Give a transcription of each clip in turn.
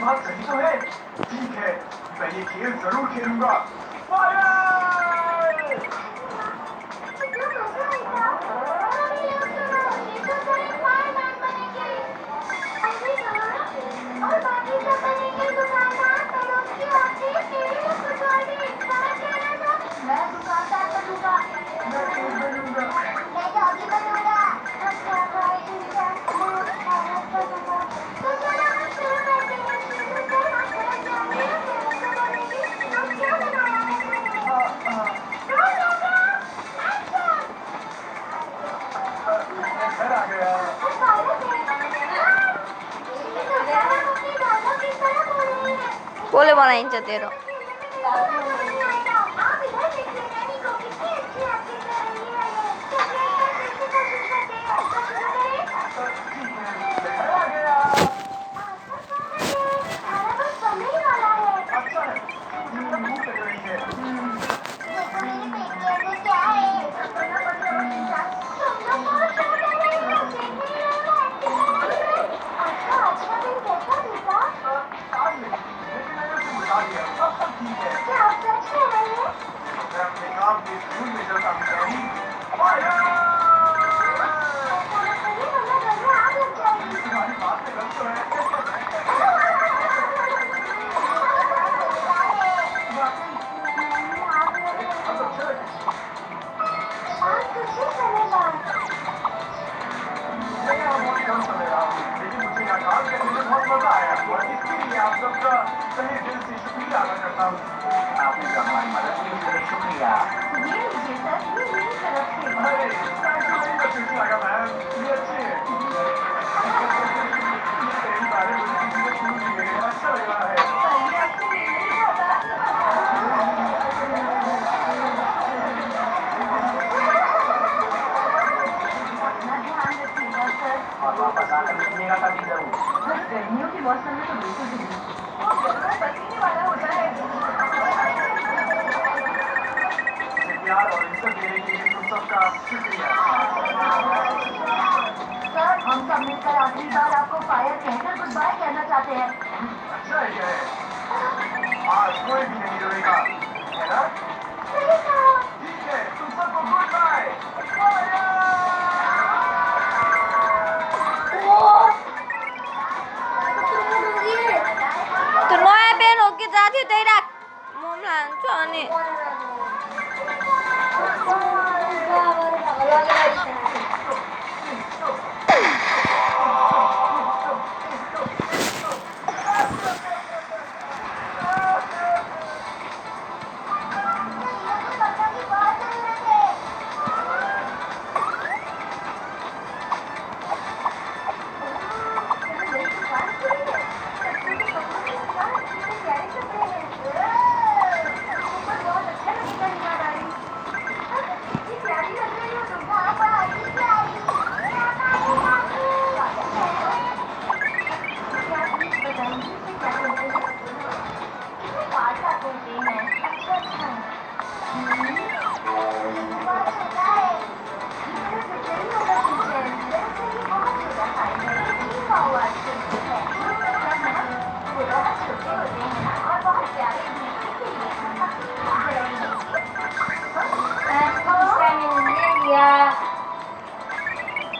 बात सही तो है। ठीक है, मैं ये खेल जरूर खेलूंगा। फायर! और बाकी सब बनेंगे दुकानदार, पड़ोसी, ऑफिस, टीवी, फुटबॉल, सारा खेलना था। मैं दुकानदार बनूंगा। मैं खेल बनूंगा। मैं डॉगी बनूंगा। अच्छा भाई, ठीक है। मैं औरत बनूंगा। तो चलो हम शुरू करते हैं। शुरू कर, हम घर जाएंगे, फिर उसको बोलेंगे, आज क्या बनाया है तूने? रोल लगा, एक्शन! मैं घर आ गया। पायलट है। ये तो सारा अपनी डायलॉग किस तरह बोल रही है? बोले बनाइन्छ तेरो आप इधर देखिए, नैनी को कितनी अच्छी एक्टिंग कर रही है ये। चलिए एक बार फिर से कोशिश करते हैं। तो शुरू करें? ठीक है, मैं घर आ गया। आसपास कौन है ये? खाना बस बनने ही वाला है। अच्छा है, मुझे तो भूख लग रही है। देखो मेरे पेट के अंदर क्या है। करना पड़ेगा रोटी चाट। तुम लोग बहुत शो कर रहे हो, देख नहीं रहे हो एक्टिंग करने में। अच्छा, आज का दिन कैसा बीता? आज नहीं, लेकिन मैंने उसे बुला लिया, अब सब ठीक है। क्या आप सच कह रहे हैं? मैं अपने काम के स्कूल में चलता हूँ डैडी। फायर! ऐसा मत करिए वरना घर में आग लग जाएगी। तुम्हारी बात में दम तो है। वाकई नहीं, आग लग रही है। अब चल। आग तुझे चलेगा। मैं यहाँ बहुत कम समय रहा हूँ, लेकिन मुझे यहाँ काम करने में बहुत मजा आया और इसके लिए आप सबका तहे दिल से शुक्रिया अदा करता हूँ। आपने जो हमारी मदद की उसके लिए शुक्रिया। ये लीजिए सर, ये मेरी तरफ से। अरे thank you very much mister ma'am, ये अच्छे हैं। ये पहली बार है मुझे किसी ने शुरू किए हैं, अच्छा लग रहा है। पर ये आपसे मेल नहीं खाता। अपना ध्यान रखिएगा सर। और वापस आकर मिलिएगा कभी जरूर। बस गर्मियों के मौसम में तो बिल्कुल भी नहीं। वो गर्म पसीने वाला होता है। मुझे प्यार और इज्जत देने के लिए तुम सबका शुक्रिया। सर, हम सब मिलकर आखिरी बार आपको फायर कहकर गुड बाय कहना चाहते हैं। अच्छा है, क्या है? आज कोई भी नहीं रोएगा, है ना? सही कहा। ठीक है, तुम सबको गुड बाय। त्यो नयाँ पेन हो कि जहाँ थियो त्यही राख म पनि लान्छु अनि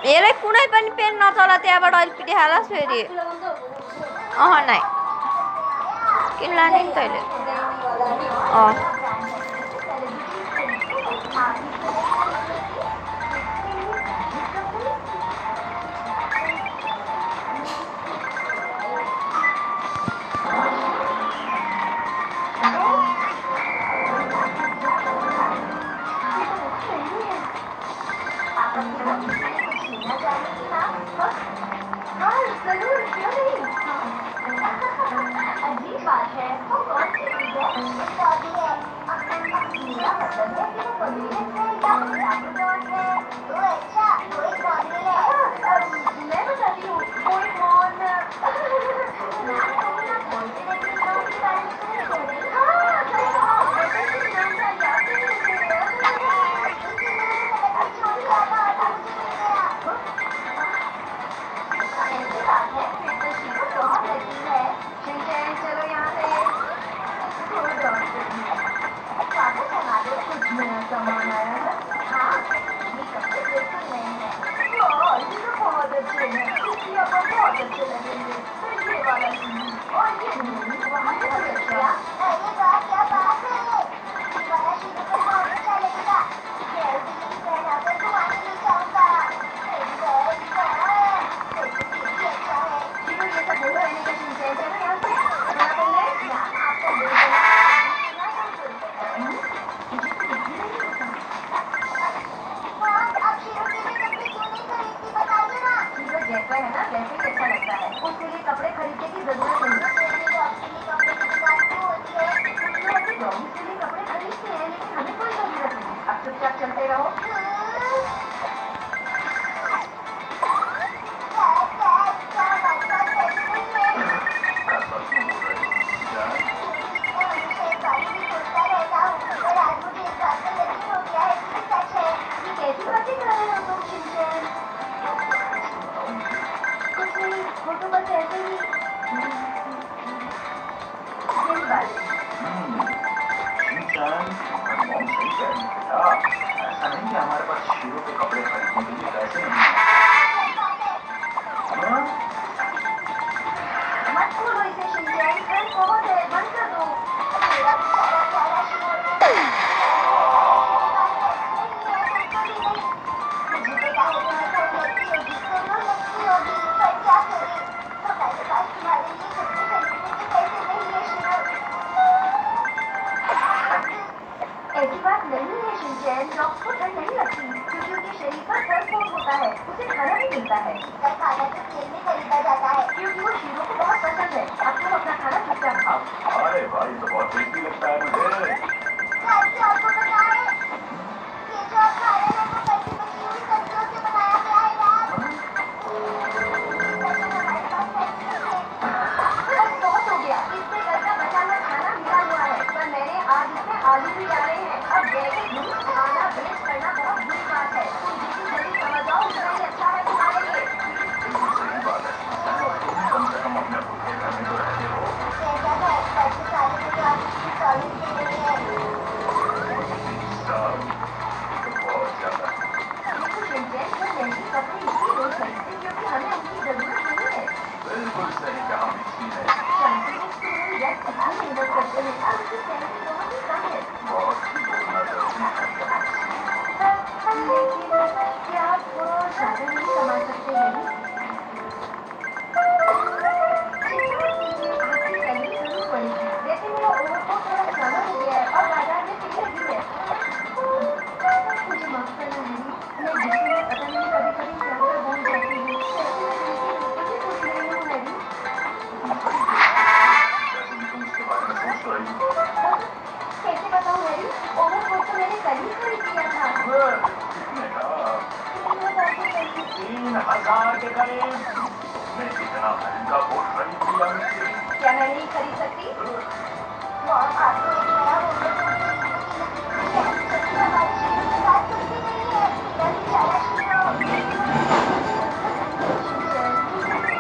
यसलाई कुनै पनि पेन नचला त्यहाँबाट अहिले पिटिहालोस् फेरि नै किन लाने नि तैँले जरूर, क्यों नहीं? अजीब बात है, वो कौन सी चीज है? शादी है। मेरा मतलब है कि वो फजीलत है या लापरवाह है। तो अच्छा, कोई शामिल है? मैं बताती हूँ, कोई कौन? नाम कहूँ ना, कौन से नए नाम के बारे में सुने थे? हाँ, सही कहा। वैसे भी नाम का याद नहीं मुझे। इससे मेरे सेलेक्ट छोड़ दिया था, आता मुझे मिल गया। ऐसी बात है, फिर तो शीला बहुत लकी है। ठीक है, है ना, वैसे ही अच्छा लगता है। उसके लिए कपड़े खरीदने की जरूरत नहीं। डॉगी के लिए कपड़े खरीदते हैं, लेकिन हमें कोई जरूरत नहीं। अब चुपचाप चलते रहो। कैसी बातें कर रहे हो तुम, शिनचैन? कुछ नहीं, वो तो बस ऐसे ही यही बात है। शिनचैन, तुम्हारी मॉम सही कह रही है बेटा। ऐसा नहीं कि हमारे पास शीरो के कपड़े खरीदने के लिए पैसे नहीं हैं। हाँ? मत खोलो इसे, शिनचैन। ठंड बहुत है, बंद कर दो। ऐसी बात नहीं है शिनचैन, डॉग्स को ठंड नहीं लगती क्योंकि उनके शरीर पर फर कोट होता है, उसे खाना भी मिलता है। खाना तो खेल में खरीदा जाता है क्योंकि वो शीरो को बहुत पसंद है। अब तुम अपना खाना चुपचाप खाओ। अरे भाई, तो बहुत टेस्टी लगता है मुझे। आपको पता है, ये जो आप खा रहे हैं वो कच्ची बची हुई सब्जियों से बनाया गया है यार। हमारे पास पैसे नहीं है। बस बहुत हो गया, इससे घर का बचा हुआ खाना मिला हुआ है, पर मैंने आज इसमें आलू भी डाले हैं। अब गहरे घूस खाना वेस्ट करना बहुत बुरी बात है। तुम जितनी जल्दी समझ आओ उतना ही अच्छा है तुम्हारे लिए। बिल्कुल सही बात है शिनचैन, और तुम कम से कम अपने भूखे घर में तो रहते हो। सब तो बहुत ज्यादा। देखो शिनचैन, हम महंगे कपड़े इसलिए नहीं खरीदते क्योंकि हमें उनकी जरूरत नहीं है। बिल्कुल सही कहा मिक्सी ने। शांति से तुम्हारी डैड कितनी मेहनत करते हैं और उनकी सैलरी बहुत ही कम है। बहुत ही बोलना जरूरी है। लेकिन क्या आप ज्यादा नहीं कमा सकते हैं? आपकी सैलरी जरूर बढ़ेगी। वैसे मेरा ओवरकोट थोड़ा पुराना हो गया है और बाजार में पिन लगी है। मुझे माफ करना है, मैं गुस्से में पता नहीं कभी कभी क्या कर बोल जाती हूँ। वैसे मैं दिल की बिल्कुल भी बुरी नहीं हूँ हैरी। तुम बड़ी बेवकूफ हो। वैसे भी तुम इसके बारे में सोच तो रही हो। कैसे बताऊँ हैरी, ओवरकोट तो मैंने कल ही खरीद लिया था। कितने का? 3,000 के करीब। 3,000 के करीब? तुमने इतना महंगा कोट खरीद लिया मिक्सी? क्या मैं नहीं खरीद सकती? मॉम, आपको एक नया ओवरकोट हमारे शीरो की बात सुनती नहीं है। मेरा बेचारा शीरो। शिनचैन,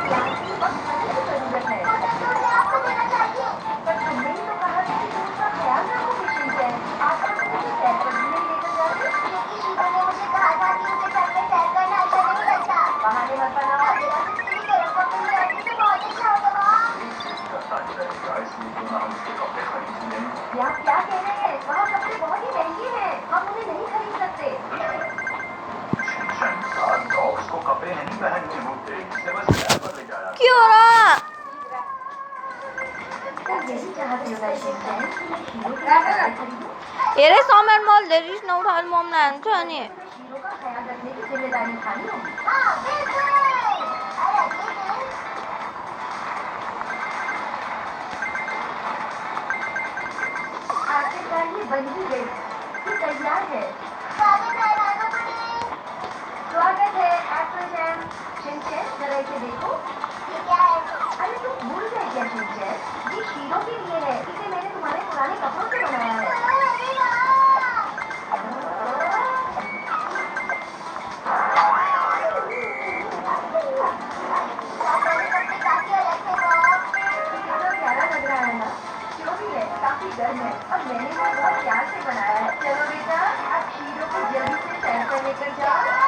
प्यार की और खाने की जरूरत है। वो सब तो मुझे आपको देना चाहिए। पर तुमने ही तो कहा था कि तुम उसका ख्याल रखोगे शिनचैन। आज तक तुम उसे सैर पर भी नहीं लेकर जाते। क्योंकि शीरो ने मुझे कहा था कि उसे घर में सैर करना अच्छा नहीं लगता। बहाने मत बनाओ। अगर आप उसके लिए गर्म कपड़े ले आते तो बहुत अच्छा होगा मॉम। एक करता ही रहेगा, इसलिए क्यों ना हम इसके कपड़े खरीद लें। ये आप क्या कह रहे हैं? वहाँ कपड़े बहुत ही महंगे हैं, हम उन्हें नहीं खरीद सकते। शिनचैन का डॉग्स को कपड़े नहीं पहनने होते, इसे बस सैर पर ले जाया क्यों हो रहा? तुम यही चाहते हो ना शिनचैन कि मैं शीरो के लिए कपड़े खरीदूं? Eres somer mol deris na uthal mom na antani. तुम्हें शीरो का ख्याल रखने की जिम्मेदारी उठानी होगी। हाँ, बिल्कुल। और अगले दिन आखिरकार ये बन ही गई। ये तैयार है। स्वागत है एप्पल जैम। शिनचैन, जरा इसे देखो। ये क्या है? अरे तुम भूल गए क्या शिनचैन? ये शीरो के लिए है। इसे मैंने तुम्हारे पुराने कपड़ों से बनाया है। कितना प्यारा लग रहा है ना? जो भी है, काफी गर्म है और मैंने इसे बहुत प्यार से बनाया है। चलो बेटा, अब शीरो को जल्दी से सैर पर लेकर जाओ।